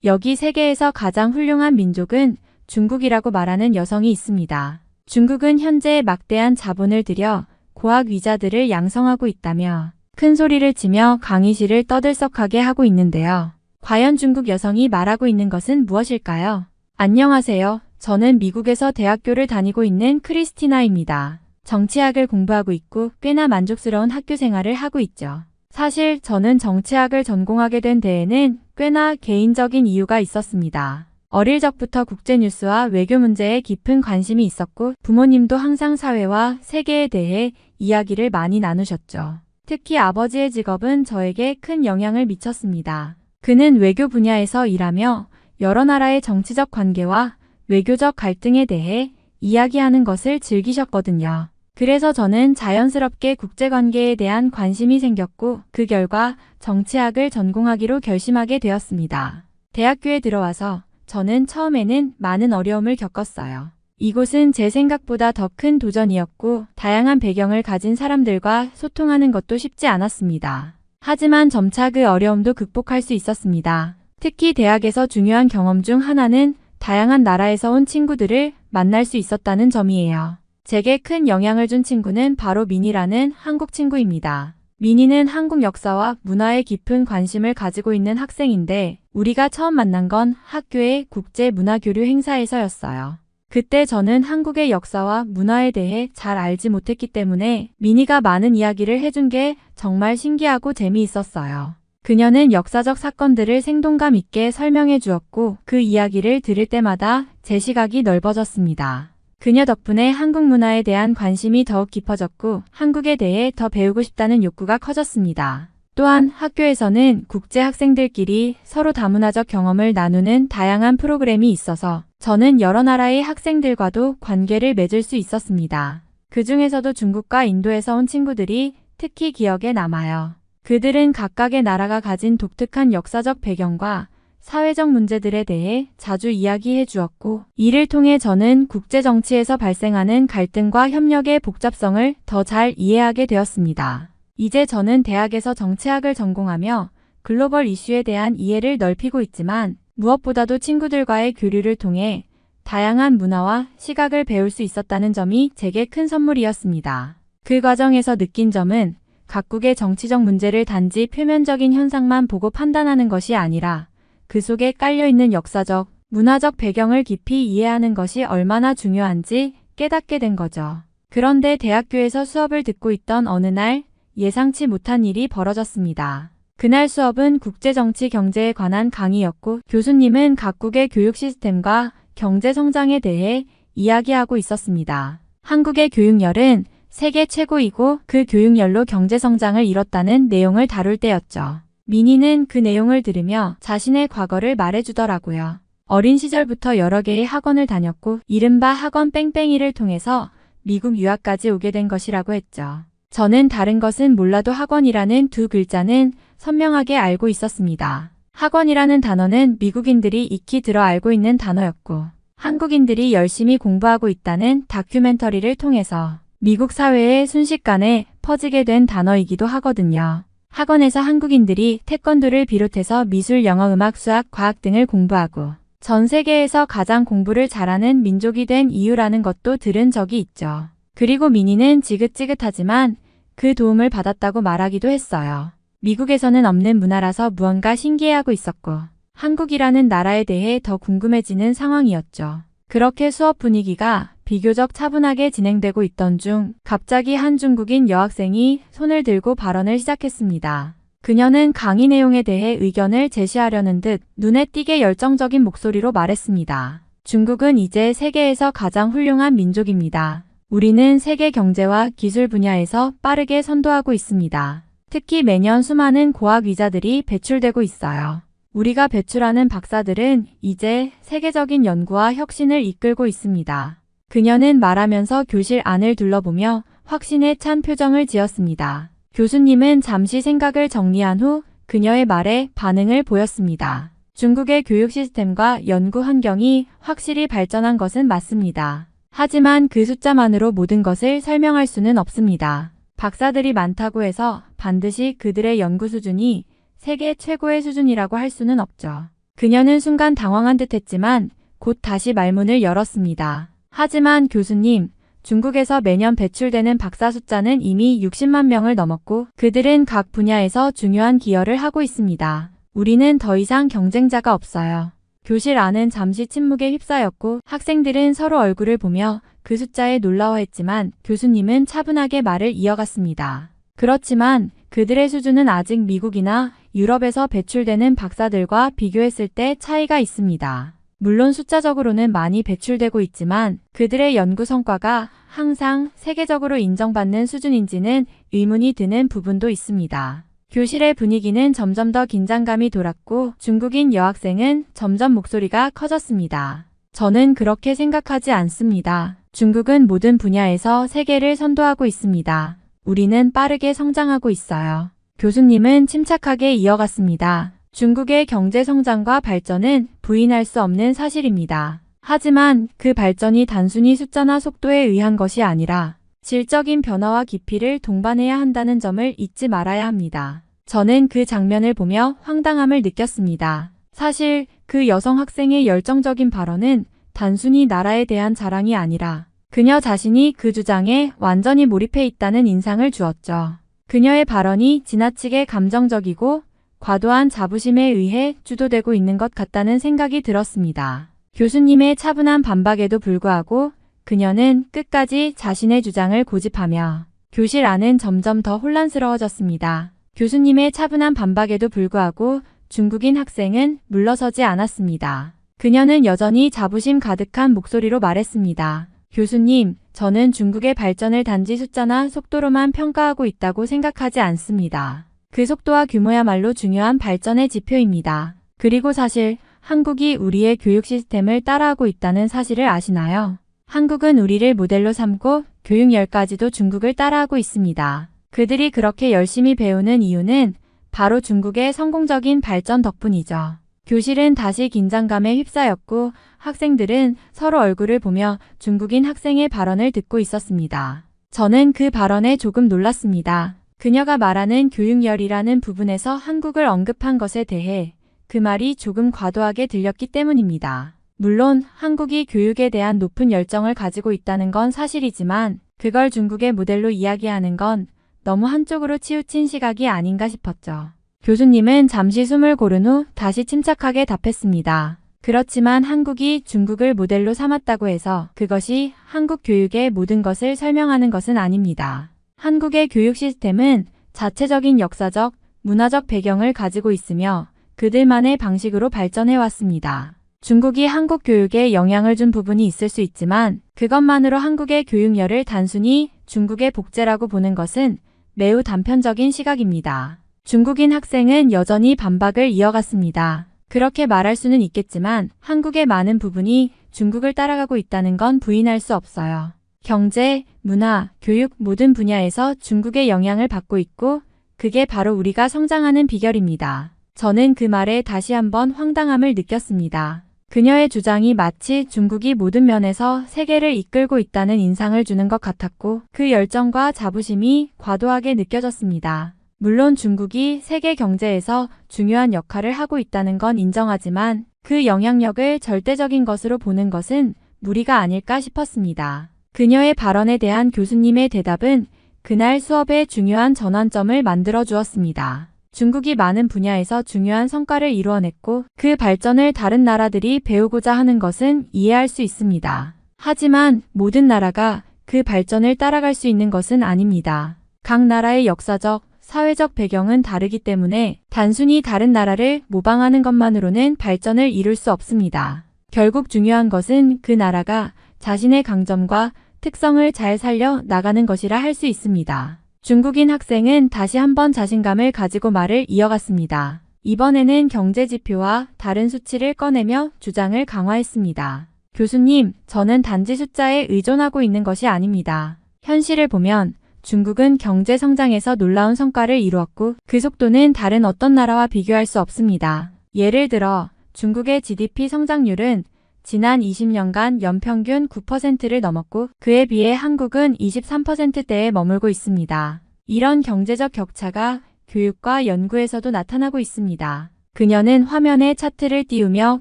여기 세계에서 가장 훌륭한 민족은 중국이라고 말하는 여성이 있습니다. 중국은 현재 막대한 자본을 들여 고학위자들을 양성하고 있다며 큰 소리를 치며 강의실을 떠들썩하게 하고 있는데요. 과연 중국 여성이 말하고 있는 것은 무엇일까요? 안녕하세요. 저는 미국에서 대학교를 다니고 있는 크리스티나입니다. 정치학을 공부하고 있고 꽤나 만족스러운 학교 생활을 하고 있죠. 사실 저는 정치학을 전공하게 된 데에는 꽤나 개인적인 이유가 있었습니다. 어릴 적부터 국제뉴스와 외교 문제에 깊은 관심이 있었고 부모님도 항상 사회와 세계에 대해 이야기를 많이 나누셨죠. 특히 아버지의 직업은 저에게 큰 영향을 미쳤습니다. 그는 외교 분야에서 일하며 여러 나라의 정치적 관계와 외교적 갈등에 대해 이야기하는 것을 즐기셨거든요. 그래서 저는 자연스럽게 국제관계에 대한 관심이 생겼고 그 결과 정치학을 전공하기로 결심하게 되었습니다. 대학교에 들어와서 저는 처음에는 많은 어려움을 겪었어요. 이곳은 제 생각보다 더 큰 도전이었고 다양한 배경을 가진 사람들과 소통하는 것도 쉽지 않았습니다. 하지만 점차 그 어려움도 극복할 수 있었습니다. 특히 대학에서 중요한 경험 중 하나는 다양한 나라에서 온 친구들을 만날 수 있었다는 점이에요. 제게 큰 영향을 준 친구는 바로 민이라는 한국 친구입니다. 민이는 한국 역사와 문화에 깊은 관심을 가지고 있는 학생인데 우리가 처음 만난 건 학교의 국제문화교류 행사에서였어요. 그때 저는 한국의 역사와 문화에 대해 잘 알지 못했기 때문에 민이가 많은 이야기를 해준 게 정말 신기하고 재미있었어요. 그녀는 역사적 사건들을 생동감 있게 설명해 주었고 그 이야기를 들을 때마다 제 시각이 넓어졌습니다. 그녀 덕분에 한국 문화에 대한 관심이 더욱 깊어졌고 한국에 대해 더 배우고 싶다는 욕구가 커졌습니다. 또한 학교에서는 국제 학생들끼리 서로 다문화적 경험을 나누는 다양한 프로그램이 있어서 저는 여러 나라의 학생들과도 관계를 맺을 수 있었습니다. 그 중에서도 중국과 인도에서 온 친구들이 특히 기억에 남아요. 그들은 각각의 나라가 가진 독특한 역사적 배경과 사회적 문제들에 대해 자주 이야기해 주었고 이를 통해 저는 국제정치에서 발생하는 갈등과 협력의 복잡성을 더 잘 이해하게 되었습니다. 이제 저는 대학에서 정치학을 전공하며 글로벌 이슈에 대한 이해를 넓히고 있지만 무엇보다도 친구들과의 교류를 통해 다양한 문화와 시각을 배울 수 있었다는 점이 제게 큰 선물이었습니다. 그 과정에서 느낀 점은 각국의 정치적 문제를 단지 표면적인 현상만 보고 판단하는 것이 아니라 그 속에 깔려있는 역사적, 문화적 배경을 깊이 이해하는 것이 얼마나 중요한지 깨닫게 된 거죠. 그런데 대학교에서 수업을 듣고 있던 어느 날 예상치 못한 일이 벌어졌습니다. 그날 수업은 국제정치 경제에 관한 강의였고 교수님은 각국의 교육 시스템과 경제 성장에 대해 이야기하고 있었습니다. 한국의 교육열은 세계 최고이고 그 교육열로 경제 성장을 이뤘다는 내용을 다룰 때였죠. 민이는 그 내용을 들으며 자신의 과거를 말해주더라고요. 어린 시절부터 여러 개의 학원을 다녔고 이른바 학원 뺑뺑이를 통해서 미국 유학까지 오게 된 것이라고 했죠. 저는 다른 것은 몰라도 학원이라는 두 글자는 선명하게 알고 있었습니다. 학원이라는 단어는 미국인들이 익히 들어 알고 있는 단어였고 한국인들이 열심히 공부하고 있다는 다큐멘터리를 통해서 미국 사회에 순식간에 퍼지게 된 단어이기도 하거든요. 학원에서 한국인들이 태권도를 비롯해서 미술, 영어, 음악, 수학, 과학 등을 공부하고 전 세계에서 가장 공부를 잘하는 민족이 된 이유라는 것도 들은 적이 있죠. 그리고 민이는 지긋지긋하지만 그 도움을 받았다고 말하기도 했어요. 미국에서는 없는 문화라서 무언가 신기해하고 있었고 한국이라는 나라에 대해 더 궁금해지는 상황이었죠. 그렇게 수업 분위기가 비교적 차분하게 진행되고 있던 중 갑자기 한 중국인 여학생이 손을 들고 발언을 시작했습니다. 그녀는 강의 내용에 대해 의견을 제시하려는 듯 눈에 띄게 열정적인 목소리로 말했습니다. 중국은 이제 세계에서 가장 훌륭한 민족입니다. 우리는 세계 경제와 기술 분야에서 빠르게 선도하고 있습니다. 특히 매년 수많은 고학위자들이 배출되고 있어요. 우리가 배출하는 박사들은 이제 세계적인 연구와 혁신을 이끌고 있습니다. 그녀는 말하면서 교실 안을 둘러보며 확신에 찬 표정을 지었습니다. 교수님은 잠시 생각을 정리한 후 그녀의 말에 반응을 보였습니다. 중국의 교육 시스템과 연구 환경이 확실히 발전한 것은 맞습니다. 하지만 그 숫자만으로 모든 것을 설명할 수는 없습니다. 박사들이 많다고 해서 반드시 그들의 연구 수준이 세계 최고의 수준이라고 할 수는 없죠. 그녀는 순간 당황한 듯 했지만 곧 다시 말문을 열었습니다. 하지만 교수님, 중국에서 매년 배출되는 박사 숫자는 이미 60만 명을 넘었고 그들은 각 분야에서 중요한 기여를 하고 있습니다. 우리는 더 이상 경쟁자가 없어요. 교실 안은 잠시 침묵에 휩싸였고 학생들은 서로 얼굴을 보며 그 숫자에 놀라워했지만 교수님은 차분하게 말을 이어갔습니다. 그렇지만 그들의 수준은 아직 미국이나 유럽에서 배출되는 박사들과 비교했을 때 차이가 있습니다. 물론 숫자적으로는 많이 배출되고 있지만 그들의 연구 성과가 항상 세계적으로 인정받는 수준인지는 의문이 드는 부분도 있습니다. 교실의 분위기는 점점 더 긴장감이 돌았고 중국인 여학생은 점점 목소리가 커졌습니다. 저는 그렇게 생각하지 않습니다. 중국은 모든 분야에서 세계를 선도하고 있습니다. 우리는 빠르게 성장하고 있어요. 교수님은 침착하게 이어갔습니다. 중국의 경제 성장과 발전은 부인할 수 없는 사실입니다. 하지만 그 발전이 단순히 숫자나 속도에 의한 것이 아니라 질적인 변화와 깊이를 동반해야 한다는 점을 잊지 말아야 합니다. 저는 그 장면을 보며 황당함을 느꼈습니다. 사실 그 여성 학생의 열정적인 발언은 단순히 나라에 대한 자랑이 아니라 그녀 자신이 그 주장에 완전히 몰입해 있다는 인상을 주었죠. 그녀의 발언이 지나치게 감정적이고 과도한 자부심에 의해 주도되고 있는 것 같다는 생각이 들었습니다. 교수님의 차분한 반박에도 불구하고 그녀는 끝까지 자신의 주장을 고집하며 교실 안은 점점 더 혼란스러워졌습니다. 교수님의 차분한 반박에도 불구하고 중국인 학생은 물러서지 않았습니다. 그녀는 여전히 자부심 가득한 목소리로 말했습니다. 교수님, 저는 중국의 발전을 단지 숫자나 속도로만 평가하고 있다고 생각하지 않습니다. 그 속도와 규모야말로 중요한 발전의 지표입니다. 그리고 사실 한국이 우리의 교육 시스템을 따라하고 있다는 사실을 아시나요? 한국은 우리를 모델로 삼고 교육열까지도 중국을 따라하고 있습니다. 그들이 그렇게 열심히 배우는 이유는 바로 중국의 성공적인 발전 덕분이죠. 교실은 다시 긴장감에 휩싸였고 학생들은 서로 얼굴을 보며 중국인 학생의 발언을 듣고 있었습니다. 저는 그 발언에 조금 놀랐습니다. 그녀가 말하는 교육열이라는 부분에서 한국을 언급한 것에 대해 그 말이 조금 과도하게 들렸기 때문입니다. 물론 한국이 교육에 대한 높은 열정을 가지고 있다는 건 사실이지만 그걸 중국의 모델로 이야기하는 건 너무 한쪽으로 치우친 시각이 아닌가 싶었죠. 교수님은 잠시 숨을 고른 후 다시 침착하게 답했습니다. 그렇지만 한국이 중국을 모델로 삼았다고 해서 그것이 한국 교육의 모든 것을 설명하는 것은 아닙니다. 한국의 교육 시스템은 자체적인 역사적, 문화적 배경을 가지고 있으며 그들만의 방식으로 발전해왔습니다. 중국이 한국 교육에 영향을 준 부분이 있을 수 있지만 그것만으로 한국의 교육열을 단순히 중국의 복제라고 보는 것은 매우 단편적인 시각입니다. 중국인 학생은 여전히 반박을 이어갔습니다. 그렇게 말할 수는 있겠지만 한국의 많은 부분이 중국을 따라가고 있다는 건 부인할 수 없어요. 경제, 문화, 교육 모든 분야에서 중국의 영향을 받고 있고 그게 바로 우리가 성장하는 비결입니다. 저는 그 말에 다시 한번 황당함을 느꼈습니다. 그녀의 주장이 마치 중국이 모든 면에서 세계를 이끌고 있다는 인상을 주는 것 같았고 그 열정과 자부심이 과도하게 느껴졌습니다. 물론 중국이 세계 경제에서 중요한 역할을 하고 있다는 건 인정하지만 그 영향력을 절대적인 것으로 보는 것은 무리가 아닐까 싶었습니다. 그녀의 발언에 대한 교수님의 대답은 그날 수업의 중요한 전환점을 만들어 주었습니다. 중국이 많은 분야에서 중요한 성과를 이루어냈고 그 발전을 다른 나라들이 배우고자 하는 것은 이해할 수 있습니다. 하지만 모든 나라가 그 발전을 따라갈 수 있는 것은 아닙니다. 각 나라의 역사적, 사회적 배경은 다르기 때문에 단순히 다른 나라를 모방하는 것만으로는 발전을 이룰 수 없습니다. 결국 중요한 것은 그 나라가 자신의 강점과 특성을 잘 살려 나가는 것이라 할 수 있습니다. 중국인 학생은 다시 한번 자신감을 가지고 말을 이어갔습니다. 이번에는 경제 지표와 다른 수치를 꺼내며 주장을 강화했습니다. 교수님, 저는 단지 숫자에 의존하고 있는 것이 아닙니다. 현실을 보면 중국은 경제 성장에서 놀라운 성과를 이루었고 그 속도는 다른 어떤 나라와 비교할 수 없습니다. 예를 들어 중국의 GDP 성장률은 지난 20년간 연평균 9%를 넘었고 그에 비해 한국은 23%대에 머물고 있습니다. 이런 경제적 격차가 교육과 연구에서도 나타나고 있습니다. 그녀는 화면에 차트를 띄우며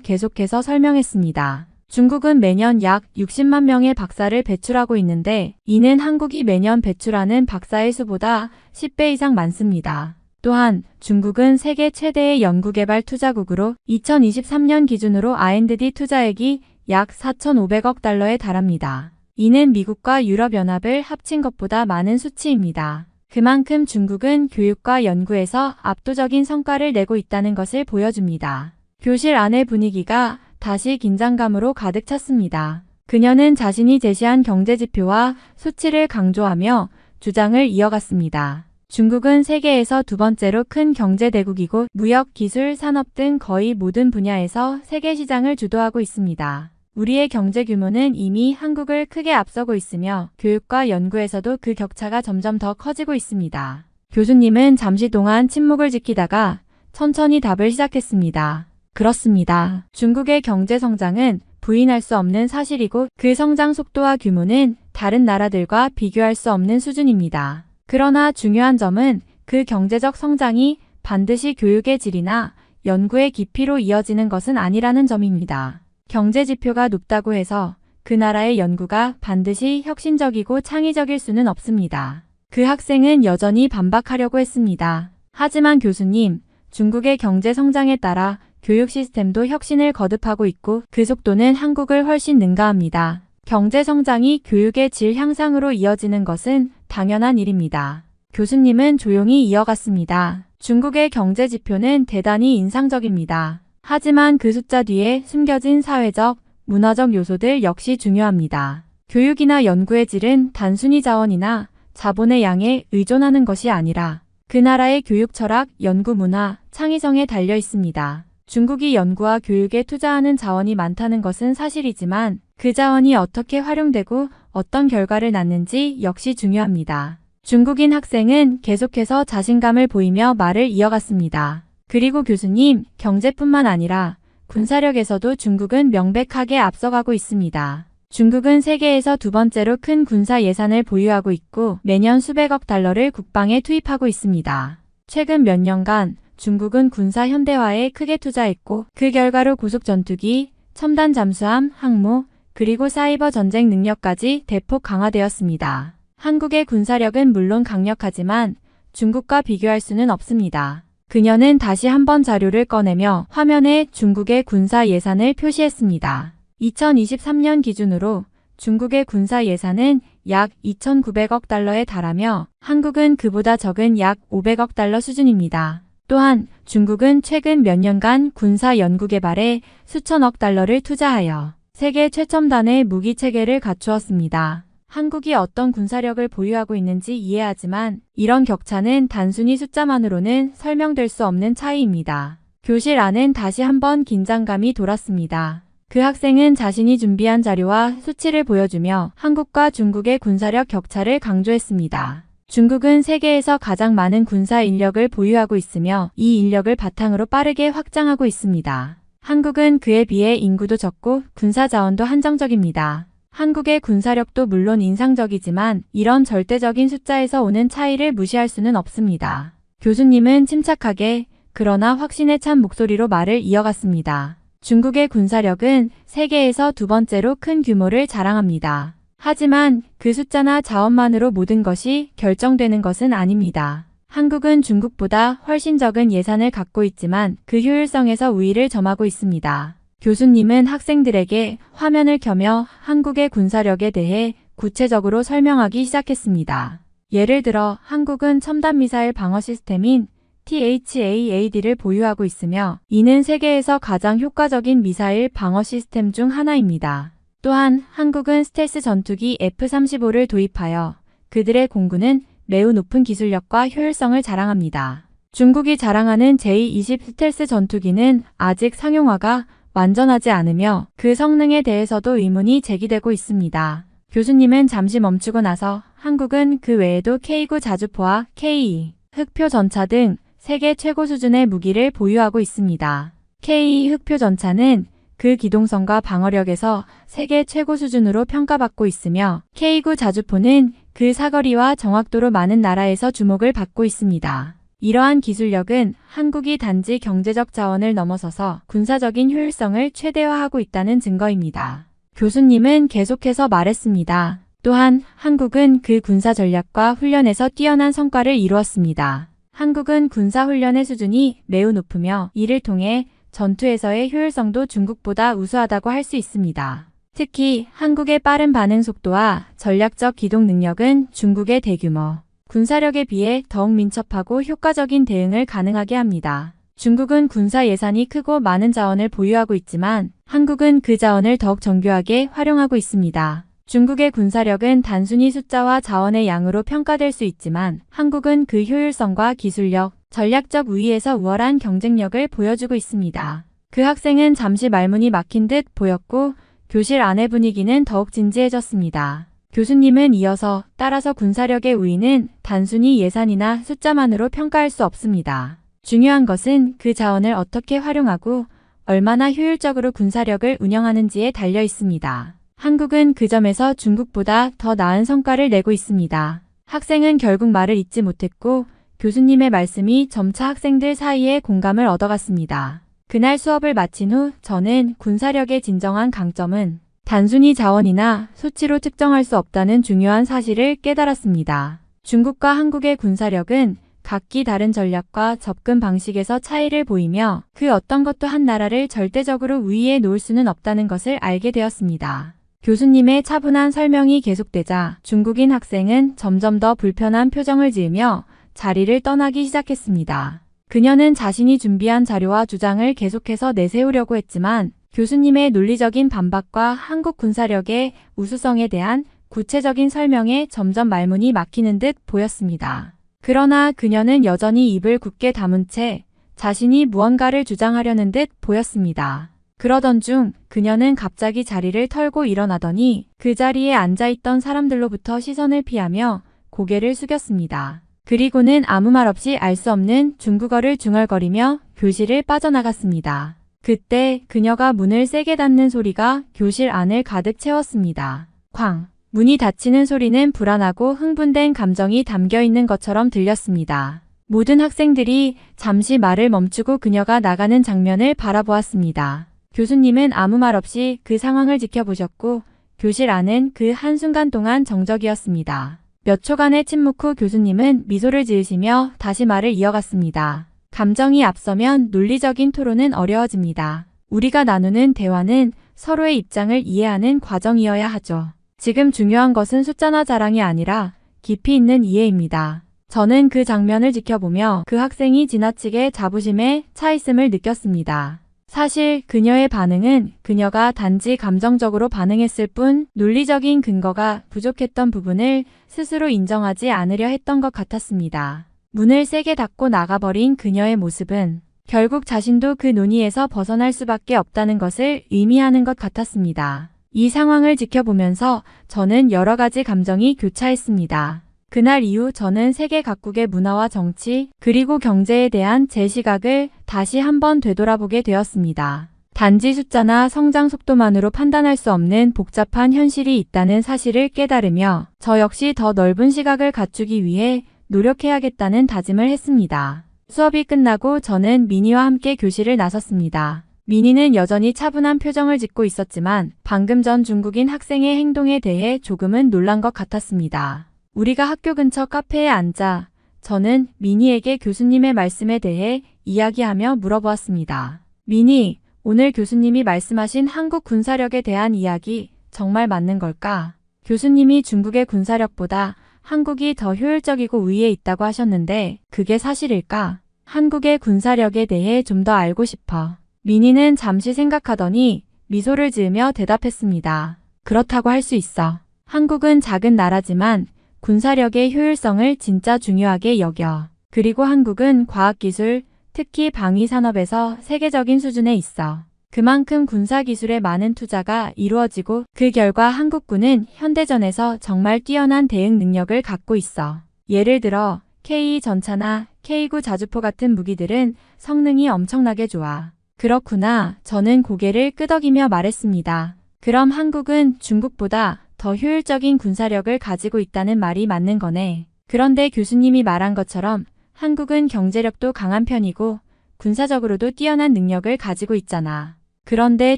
계속해서 설명했습니다. 중국은 매년 약 60만 명의 박사를 배출하고 있는데 이는 한국이 매년 배출하는 박사의 수보다 10배 이상 많습니다. 또한 중국은 세계 최대의 연구개발 투자국으로 2023년 기준으로 R&D 투자액이 약 4,500억 달러에 달합니다. 이는 미국과 유럽연합을 합친 것보다 많은 수치입니다. 그만큼 중국은 교육과 연구에서 압도적인 성과를 내고 있다는 것을 보여줍니다. 교실 안의 분위기가 다시 긴장감으로 가득 찼습니다. 그녀는 자신이 제시한 경제지표와 수치를 강조하며 주장을 이어갔습니다. 중국은 세계에서 두 번째로 큰 경제대국이고 무역, 기술, 산업 등 거의 모든 분야에서 세계 시장을 주도하고 있습니다. 우리의 경제 규모는 이미 한국을 크게 앞서고 있으며 교육과 연구에서도 그 격차가 점점 더 커지고 있습니다. 교수님은 잠시 동안 침묵을 지키다가 천천히 답을 시작했습니다. 그렇습니다. 중국의 경제 성장은 부인할 수 없는 사실이고 그 성장 속도와 규모는 다른 나라들과 비교할 수 없는 수준입니다. 그러나 중요한 점은 그 경제적 성장이 반드시 교육의 질이나 연구의 깊이로 이어지는 것은 아니라는 점입니다. 경제 지표가 높다고 해서 그 나라의 연구가 반드시 혁신적이고 창의적일 수는 없습니다. 그 학생은 여전히 반박하려고 했습니다. 하지만 교수님, 중국의 경제 성장에 따라 교육 시스템도 혁신을 거듭하고 있고 그 속도는 한국을 훨씬 능가합니다. 경제 성장이 교육의 질 향상으로 이어지는 것은 당연한 일입니다. 교수님은 조용히 이어갔습니다. 중국의 경제 지표는 대단히 인상적입니다. 하지만 그 숫자 뒤에 숨겨진 사회적, 문화적 요소들 역시 중요합니다. 교육이나 연구의 질은 단순히 자원이나 자본의 양에 의존하는 것이 아니라 그 나라의 교육 철학, 연구 문화, 창의성에 달려 있습니다. 중국이 연구와 교육에 투자하는 자원이 많다는 것은 사실이지만 그 자원이 어떻게 활용되고 어떤 결과를 낳는지 역시 중요합니다. 중국인 학생은 계속해서 자신감을 보이며 말을 이어갔습니다. 그리고 교수님, 경제뿐만 아니라 군사력에서도 중국은 명백하게 앞서가고 있습니다. 중국은 세계에서 두 번째로 큰 군사 예산을 보유하고 있고 매년 수백억 달러를 국방에 투입하고 있습니다. 최근 몇 년간 중국은 군사 현대화에 크게 투자했고 그 결과로 고속 전투기, 첨단 잠수함, 항모, 그리고 사이버 전쟁 능력까지 대폭 강화되었습니다. 한국의 군사력은 물론 강력하지만 중국과 비교할 수는 없습니다. 그녀는 다시 한번 자료를 꺼내며 화면에 중국의 군사 예산을 표시했습니다. 2023년 기준으로 중국의 군사 예산은 약 2,900억 달러에 달하며 한국은 그보다 적은 약 500억 달러 수준입니다. 또한 중국은 최근 몇 년간 군사 연구 개발에 수천억 달러를 투자하여 세계 최첨단의 무기 체계를 갖추었습니다. 한국이 어떤 군사력을 보유하고 있는지 이해하지만 이런 격차는 단순히 숫자만으로는 설명될 수 없는 차이입니다. 교실 안은 다시 한번 긴장감이 돌았습니다. 그 학생은 자신이 준비한 자료와 수치를 보여주며 한국과 중국의 군사력 격차를 강조했습니다. 중국은 세계에서 가장 많은 군사 인력을 보유하고 있으며 이 인력을 바탕으로 빠르게 확장하고 있습니다. 한국은 그에 비해 인구도 적고 군사 자원도 한정적입니다. 한국의 군사력도 물론 인상적이지만 이런 절대적인 숫자에서 오는 차이를 무시할 수는 없습니다. 교수님은 침착하게 그러나 확신에 찬 목소리로 말을 이어갔습니다. 중국의 군사력은 세계에서 두 번째로 큰 규모를 자랑합니다. 하지만 그 숫자나 자원만으로 모든 것이 결정되는 것은 아닙니다. 한국은 중국보다 훨씬 적은 예산을 갖고 있지만 그 효율성에서 우위를 점하고 있습니다. 교수님은 학생들에게 화면을 켜며 한국의 군사력에 대해 구체적으로 설명하기 시작했습니다. 예를 들어 한국은 첨단 미사일 방어 시스템인 THAAD를 보유하고 있으며 이는 세계에서 가장 효과적인 미사일 방어 시스템 중 하나입니다. 또한 한국은 스텔스 전투기 F-35를 도입하여 그들의 공군은 매우 높은 기술력과 효율성을 자랑합니다. 중국이 자랑하는 J-20 스텔스 전투기는 아직 상용화가 완전하지 않으며 그 성능에 대해서도 의문이 제기되고 있습니다. 교수님은 잠시 멈추고 나서 한국은 그 외에도 K9 자주포와 K2 흑표 전차 등 세계 최고 수준의 무기를 보유하고 있습니다. K2 흑표 전차는 그 기동성과 방어력에서 세계 최고 수준으로 평가받고 있으며 K9 자주포는 그 사거리와 정확도로 많은 나라에서 주목을 받고 있습니다. 이러한 기술력은 한국이 단지 경제적 자원을 넘어서서 군사적인 효율성을 최대화하고 있다는 증거입니다. 교수님은 계속해서 말했습니다. 또한 한국은 그 군사 전략과 훈련에서 뛰어난 성과를 이루었습니다. 한국은 군사 훈련의 수준이 매우 높으며 이를 통해 전투에서의 효율성도 중국보다 우수하다고 할 수 있습니다. 특히 한국의 빠른 반응 속도와 전략적 기동 능력은 중국의 대규모 군사력에 비해 더욱 민첩하고 효과적인 대응을 가능하게 합니다. 중국은 군사 예산이 크고 많은 자원을 보유하고 있지만 한국은 그 자원을 더욱 정교하게 활용하고 있습니다. 중국의 군사력은 단순히 숫자와 자원의 양으로 평가될 수 있지만 한국은 그 효율성과 기술력, 전략적 우위에서 우월한 경쟁력을 보여주고 있습니다. 그 학생은 잠시 말문이 막힌 듯 보였고 교실 안의 분위기는 더욱 진지해졌습니다. 교수님은 이어서 따라서 군사력의 우위는 단순히 예산이나 숫자만으로 평가할 수 없습니다. 중요한 것은 그 자원을 어떻게 활용하고 얼마나 효율적으로 군사력을 운영하는지에 달려 있습니다. 한국은 그 점에서 중국보다 더 나은 성과를 내고 있습니다. 학생은 결국 말을 잇지 못했고 교수님의 말씀이 점차 학생들 사이에 공감을 얻어갔습니다. 그날 수업을 마친 후 저는 군사력의 진정한 강점은 단순히 자원이나 수치로 측정할 수 없다는 중요한 사실을 깨달았습니다. 중국과 한국의 군사력은 각기 다른 전략과 접근 방식에서 차이를 보이며 그 어떤 것도 한 나라를 절대적으로 우위에 놓을 수는 없다는 것을 알게 되었습니다. 교수님의 차분한 설명이 계속되자 중국인 학생은 점점 더 불편한 표정을 지으며 자리를 떠나기 시작했습니다. 그녀는 자신이 준비한 자료와 주장을 계속해서 내세우려고 했지만 교수님의 논리적인 반박과 한국 군사력의 우수성에 대한 구체적인 설명에 점점 말문이 막히는 듯 보였습니다. 그러나 그녀는 여전히 입을 굳게 다문 채 자신이 무언가를 주장하려는 듯 보였습니다. 그러던 중 그녀는 갑자기 자리를 털고 일어나더니 그 자리에 앉아있던 사람들로부터 시선을 피하며 고개를 숙였습니다. 그리고는 아무 말 없이 알 수 없는 중국어를 중얼거리며 교실을 빠져나갔습니다. 그때 그녀가 문을 세게 닫는 소리가 교실 안을 가득 채웠습니다. 쾅! 문이 닫히는 소리는 불안하고 흥분된 감정이 담겨있는 것처럼 들렸습니다. 모든 학생들이 잠시 말을 멈추고 그녀가 나가는 장면을 바라보았습니다. 교수님은 아무 말 없이 그 상황을 지켜보셨고 교실 안은 그 한순간 동안 정적이었습니다. 몇 초간의 침묵 후 교수님은 미소를 지으시며 다시 말을 이어갔습니다. 감정이 앞서면 논리적인 토론은 어려워집니다. 우리가 나누는 대화는 서로의 입장을 이해하는 과정이어야 하죠. 지금 중요한 것은 숫자나 자랑이 아니라 깊이 있는 이해입니다. 저는 그 장면을 지켜보며 그 학생이 지나치게 자부심에 차 있음을 느꼈습니다. 사실 그녀의 반응은 그녀가 단지 감정적으로 반응했을 뿐 논리적인 근거가 부족했던 부분을 스스로 인정하지 않으려 했던 것 같았습니다. 문을 세게 닫고 나가버린 그녀의 모습은 결국 자신도 그 논의에서 벗어날 수밖에 없다는 것을 의미하는 것 같았습니다. 이 상황을 지켜보면서 저는 여러 가지 감정이 교차했습니다. 그날 이후 저는 세계 각국의 문화와 정치, 그리고 경제에 대한 제 시각을 다시 한번 되돌아보게 되었습니다. 단지 숫자나 성장 속도만으로 판단할 수 없는 복잡한 현실이 있다는 사실을 깨달으며 저 역시 더 넓은 시각을 갖추기 위해 노력해야겠다는 다짐을 했습니다. 수업이 끝나고 저는 미니와 함께 교실을 나섰습니다. 미니는 여전히 차분한 표정을 짓고 있었지만 방금 전 중국인 학생의 행동에 대해 조금은 놀란 것 같았습니다. 우리가 학교 근처 카페에 앉아 저는 미니에게 교수님의 말씀에 대해 이야기하며 물어보았습니다. 미니, 오늘 교수님이 말씀하신 한국 군사력에 대한 이야기 정말 맞는 걸까? 교수님이 중국의 군사력보다 한국이 더 효율적이고 우위에 있다고 하셨는데 그게 사실일까? 한국의 군사력에 대해 좀 더 알고 싶어. 미니는 잠시 생각하더니 미소를 지으며 대답했습니다. 그렇다고 할 수 있어. 한국은 작은 나라지만 군사력의 효율성을 진짜 중요하게 여겨. 그리고 한국은 과학기술, 특히 방위산업에서 세계적인 수준에 있어. 그만큼 군사기술에 많은 투자가 이루어지고 그 결과 한국군은 현대전에서 정말 뛰어난 대응 능력을 갖고 있어. 예를 들어 K2전차나 K9 자주포 같은 무기들은 성능이 엄청나게 좋아. 그렇구나. 저는 고개를 끄덕이며 말했습니다. 그럼 한국은 중국보다 더 효율적인 군사력을 가지고 있다는 말이 맞는 거네. 그런데 교수님이 말한 것처럼 한국은 경제력도 강한 편이고 군사적으로도 뛰어난 능력을 가지고 있잖아. 그런데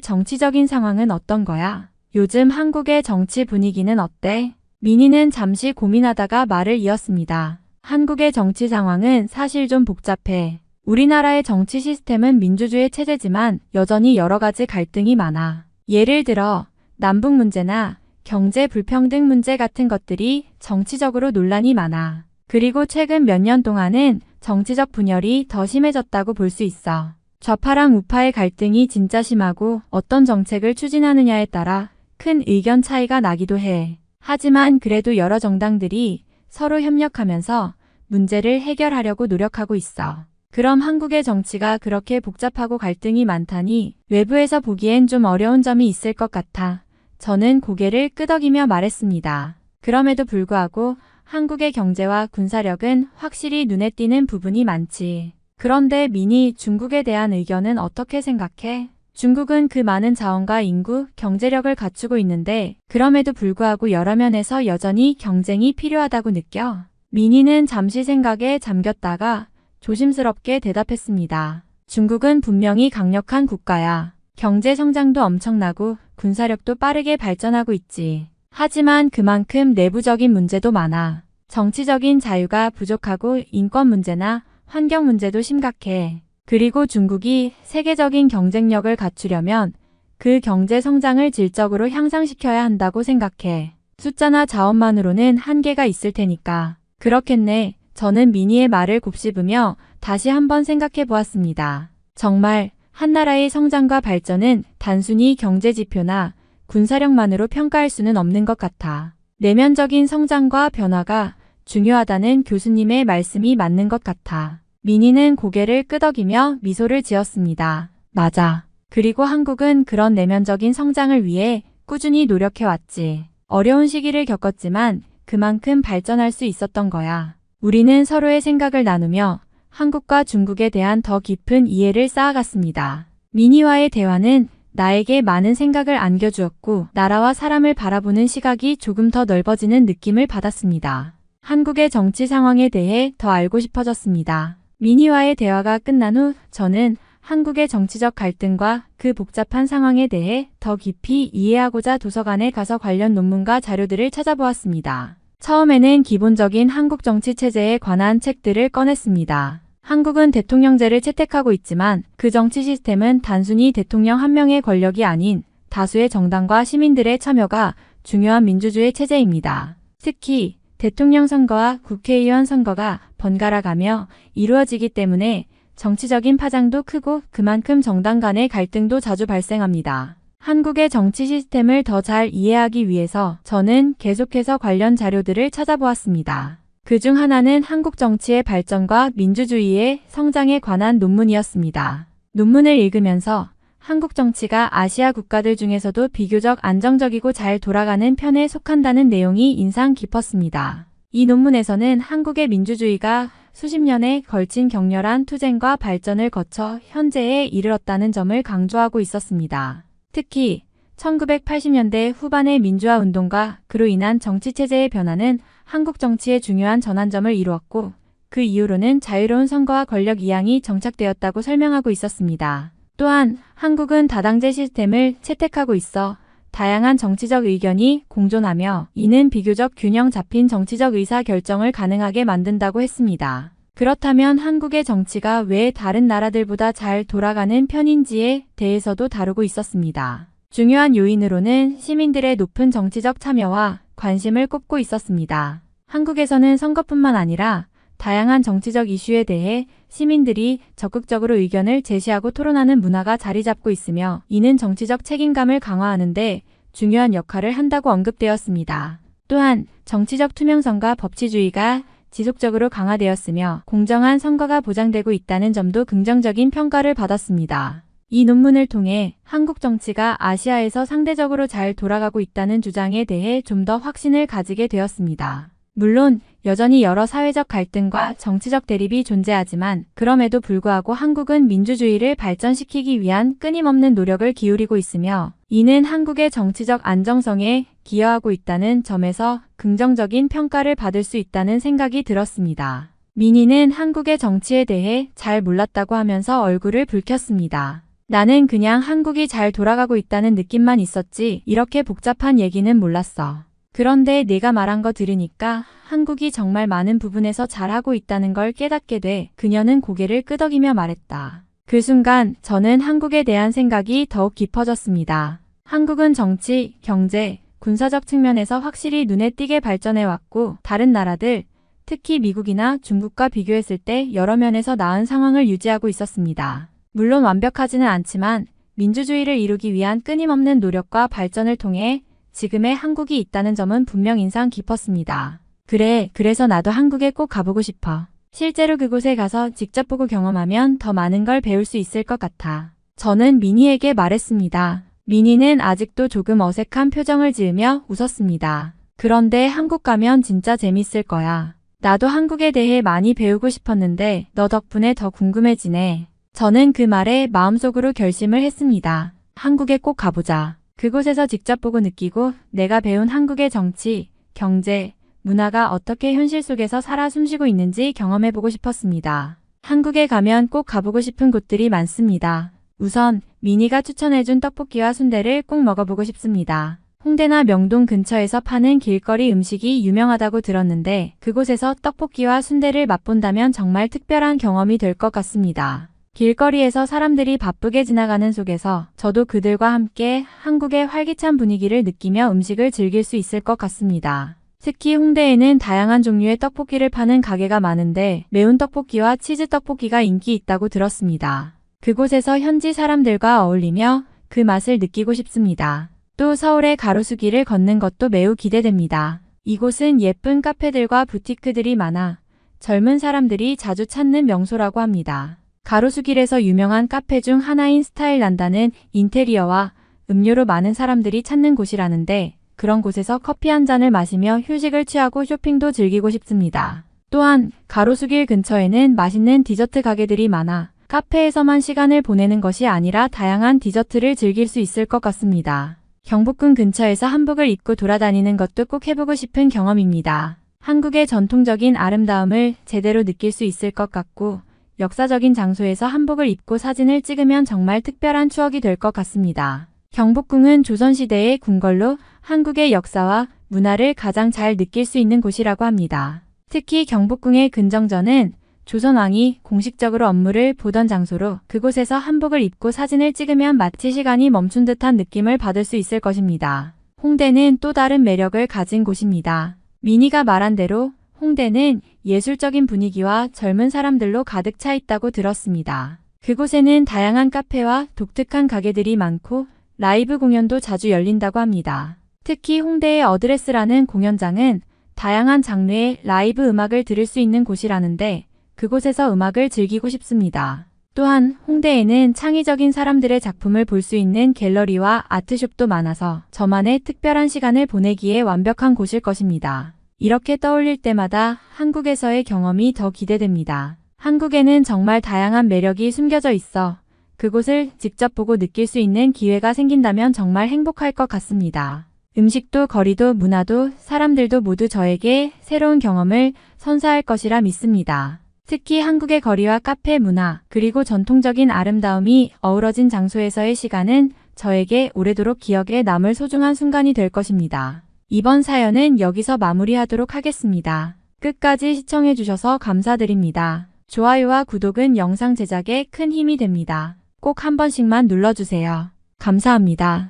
정치적인 상황은 어떤 거야? 요즘 한국의 정치 분위기는 어때? 민희는 잠시 고민하다가 말을 이었습니다. 한국의 정치 상황은 사실 좀 복잡해. 우리나라의 정치 시스템은 민주주의 체제지만 여전히 여러 가지 갈등이 많아. 예를 들어 남북 문제나 경제 불평등 문제 같은 것들이 정치적으로 논란이 많아. 그리고 최근 몇 년 동안은 정치적 분열이 더 심해졌다고 볼 수 있어. 좌파랑 우파의 갈등이 진짜 심하고 어떤 정책을 추진하느냐에 따라 큰 의견 차이가 나기도 해. 하지만 그래도 여러 정당들이 서로 협력하면서 문제를 해결하려고 노력하고 있어. 그럼 한국의 정치가 그렇게 복잡하고 갈등이 많다니 외부에서 보기엔 좀 어려운 점이 있을 것 같아. 저는 고개를 끄덕이며 말했습니다. 그럼에도 불구하고 한국의 경제와 군사력은 확실히 눈에 띄는 부분이 많지. 그런데 민희, 중국에 대한 의견은 어떻게 생각해? 중국은 그 많은 자원과 인구, 경제력을 갖추고 있는데 그럼에도 불구하고 여러 면에서 여전히 경쟁이 필요하다고 느껴. 민희는 잠시 생각에 잠겼다가 조심스럽게 대답했습니다. 중국은 분명히 강력한 국가야. 경제 성장도 엄청나고 군사력도 빠르게 발전하고 있지. 하지만 그만큼 내부적인 문제도 많아. 정치적인 자유가 부족하고 인권 문제나 환경 문제도 심각해. 그리고 중국이 세계적인 경쟁력을 갖추려면 그 경제 성장을 질적으로 향상시켜야 한다고 생각해. 숫자나 자원만으로는 한계가 있을 테니까. 그렇겠네. 저는 민희의 말을 곱씹으며 다시 한번 생각해 보았습니다. 정말 한 나라의 성장과 발전은 단순히 경제 지표나 군사력만으로 평가할 수는 없는 것 같아. 내면적인 성장과 변화가 중요하다는 교수님의 말씀이 맞는 것 같아. 민희는 고개를 끄덕이며 미소를 지었습니다. 맞아. 그리고 한국은 그런 내면적인 성장을 위해 꾸준히 노력해왔지. 어려운 시기를 겪었지만 그만큼 발전할 수 있었던 거야. 우리는 서로의 생각을 나누며 한국과 중국에 대한 더 깊은 이해를 쌓아갔습니다. 민희와의 대화는 나에게 많은 생각을 안겨주었고 나라와 사람을 바라보는 시각이 조금 더 넓어지는 느낌을 받았습니다. 한국의 정치 상황에 대해 더 알고 싶어졌습니다. 민희와의 대화가 끝난 후 저는 한국의 정치적 갈등과 그 복잡한 상황에 대해 더 깊이 이해하고자 도서관에 가서 관련 논문과 자료들을 찾아보았습니다. 처음에는 기본적인 한국 정치 체제에 관한 책들을 꺼냈습니다. 한국은 대통령제를 채택하고 있지만 그 정치 시스템은 단순히 대통령 한 명의 권력이 아닌 다수의 정당과 시민들의 참여가 중요한 민주주의 체제입니다. 특히 대통령 선거와 국회의원 선거가 번갈아 가며 이루어지기 때문에 정치적인 파장도 크고 그만큼 정당 간의 갈등도 자주 발생합니다. 한국의 정치 시스템을 더 잘 이해하기 위해서 저는 계속해서 관련 자료들을 찾아보았습니다. 그중 하나는 한국 정치의 발전과 민주주의의 성장에 관한 논문이었습니다. 논문을 읽으면서 한국 정치가 아시아 국가들 중에서도 비교적 안정적이고 잘 돌아가는 편에 속한다는 내용이 인상 깊었습니다. 이 논문에서는 한국의 민주주의가 수십 년에 걸친 격렬한 투쟁과 발전을 거쳐 현재에 이르렀다는 점을 강조하고 있었습니다. 특히 1980년대 후반의 민주화 운동과 그로 인한 정치체제의 변화는 한국 정치의 중요한 전환점을 이루었고 그 이후로는 자유로운 선거와 권력 이양이 정착되었다고 설명하고 있었습니다. 또한 한국은 다당제 시스템을 채택하고 있어 다양한 정치적 의견이 공존하며 이는 비교적 균형 잡힌 정치적 의사 결정을 가능하게 만든다고 했습니다. 그렇다면 한국의 정치가 왜 다른 나라들보다 잘 돌아가는 편인지에 대해서도 다루고 있었습니다. 중요한 요인으로는 시민들의 높은 정치적 참여와 관심을 꼽고 있었습니다. 한국에서는 선거뿐만 아니라 다양한 정치적 이슈에 대해 시민들이 적극적으로 의견을 제시하고 토론하는 문화가 자리 잡고 있으며 이는 정치적 책임감을 강화하는 데 중요한 역할을 한다고 언급되었습니다. 또한 정치적 투명성과 법치주의가 지속적으로 강화되었으며 공정한 선거가 보장되고 있다는 점도 긍정적인 평가를 받았습니다. 이 논문을 통해 한국 정치가 아시아에서 상대적으로 잘 돌아가고 있다는 주장에 대해 좀 더 확신을 가지게 되었습니다. 물론 여전히 여러 사회적 갈등과 정치적 대립이 존재하지만 그럼에도 불구하고 한국은 민주주의를 발전시키기 위한 끊임없는 노력을 기울이고 있으며 이는 한국의 정치적 안정성에 기여하고 있다는 점에서 긍정적인 평가를 받을 수 있다는 생각이 들었습니다. 민희는 한국의 정치에 대해 잘 몰랐다고 하면서 얼굴을 붉혔습니다. 나는 그냥 한국이 잘 돌아가고 있다는 느낌만 있었지 이렇게 복잡한 얘기는 몰랐어. 그런데 내가 말한 거 들으니까 한국이 정말 많은 부분에서 잘하고 있다는 걸 깨닫게 돼 그녀는 고개를 끄덕이며 말했다. 그 순간 저는 한국에 대한 생각이 더욱 깊어졌습니다. 한국은 정치, 경제, 군사적 측면에서 확실히 눈에 띄게 발전해왔고 다른 나라들, 특히 미국이나 중국과 비교했을 때 여러 면에서 나은 상황을 유지하고 있었습니다. 물론 완벽하지는 않지만 민주주의를 이루기 위한 끊임없는 노력과 발전을 통해 지금의 한국이 있다는 점은 분명 인상 깊었습니다. 그래서 나도 한국에 꼭 가보고 싶어. 실제로 그곳에 가서 직접 보고 경험하면 더 많은 걸 배울 수 있을 것 같아. 저는 민희에게 말했습니다. 민희는 아직도 조금 어색한 표정을 지으며 웃었습니다. 그런데 한국 가면 진짜 재밌을 거야. 나도 한국에 대해 많이 배우고 싶었는데 너 덕분에 더 궁금해지네. 저는 그 말에 마음속으로 결심을 했습니다. 한국에 꼭 가보자. 그곳에서 직접 보고 느끼고 내가 배운 한국의 정치, 경제, 문화가 어떻게 현실 속에서 살아 숨쉬고 있는지 경험해보고 싶었습니다. 한국에 가면 꼭 가보고 싶은 곳들이 많습니다. 우선 민희가 추천해준 떡볶이와 순대를 꼭 먹어보고 싶습니다. 홍대나 명동 근처에서 파는 길거리 음식이 유명하다고 들었는데 그곳에서 떡볶이와 순대를 맛본다면 정말 특별한 경험이 될 것 같습니다. 길거리에서 사람들이 바쁘게 지나가는 속에서 저도 그들과 함께 한국의 활기찬 분위기를 느끼며 음식을 즐길 수 있을 것 같습니다. 특히 홍대에는 다양한 종류의 떡볶이를 파는 가게가 많은데 매운 떡볶이와 치즈 떡볶이가 인기 있다고 들었습니다. 그곳에서 현지 사람들과 어울리며 그 맛을 느끼고 싶습니다. 또 서울의 가로수길을 걷는 것도 매우 기대됩니다. 이곳은 예쁜 카페들과 부티크들이 많아 젊은 사람들이 자주 찾는 명소라고 합니다. 가로수길에서 유명한 카페 중 하나인 스타일난다는 인테리어와 음료로 많은 사람들이 찾는 곳이라는데 그런 곳에서 커피 한 잔을 마시며 휴식을 취하고 쇼핑도 즐기고 싶습니다. 또한 가로수길 근처에는 맛있는 디저트 가게들이 많아 카페에서만 시간을 보내는 것이 아니라 다양한 디저트를 즐길 수 있을 것 같습니다. 경복궁 근처에서 한복을 입고 돌아다니는 것도 꼭 해보고 싶은 경험입니다. 한국의 전통적인 아름다움을 제대로 느낄 수 있을 것 같고 역사적인 장소에서 한복을 입고 사진을 찍으면 정말 특별한 추억이 될 것 같습니다. 경복궁은 조선시대의 궁궐로 한국의 역사와 문화를 가장 잘 느낄 수 있는 곳이라고 합니다. 특히 경복궁의 근정전은 조선왕이 공식적으로 업무를 보던 장소로 그곳에서 한복을 입고 사진을 찍으면 마치 시간이 멈춘 듯한 느낌을 받을 수 있을 것입니다. 홍대는 또 다른 매력을 가진 곳입니다. 민희가 말한 대로 홍대는 예술적인 분위기와 젊은 사람들로 가득 차 있다고 들었습니다. 그곳에는 다양한 카페와 독특한 가게들이 많고 라이브 공연도 자주 열린다고 합니다. 특히 홍대의 어드레스라는 공연장은 다양한 장르의 라이브 음악을 들을 수 있는 곳이라는데 그곳에서 음악을 즐기고 싶습니다. 또한 홍대에는 창의적인 사람들의 작품을 볼 수 있는 갤러리와 아트숍도 많아서 저만의 특별한 시간을 보내기에 완벽한 곳일 것입니다. 이렇게 떠올릴 때마다 한국에서의 경험이 더 기대됩니다. 한국에는 정말 다양한 매력이 숨겨져 있어 그곳을 직접 보고 느낄 수 있는 기회가 생긴다면 정말 행복할 것 같습니다. 음식도 거리도 문화도 사람들도 모두 저에게 새로운 경험을 선사할 것이라 믿습니다. 특히 한국의 거리와 카페 문화 그리고 전통적인 아름다움이 어우러진 장소에서의 시간은 저에게 오래도록 기억에 남을 소중한 순간이 될 것입니다. 이번 사연은 여기서 마무리하도록 하겠습니다. 끝까지 시청해주셔서 감사드립니다. 좋아요와 구독은 영상 제작에 큰 힘이 됩니다. 꼭 한 번씩만 눌러주세요. 감사합니다.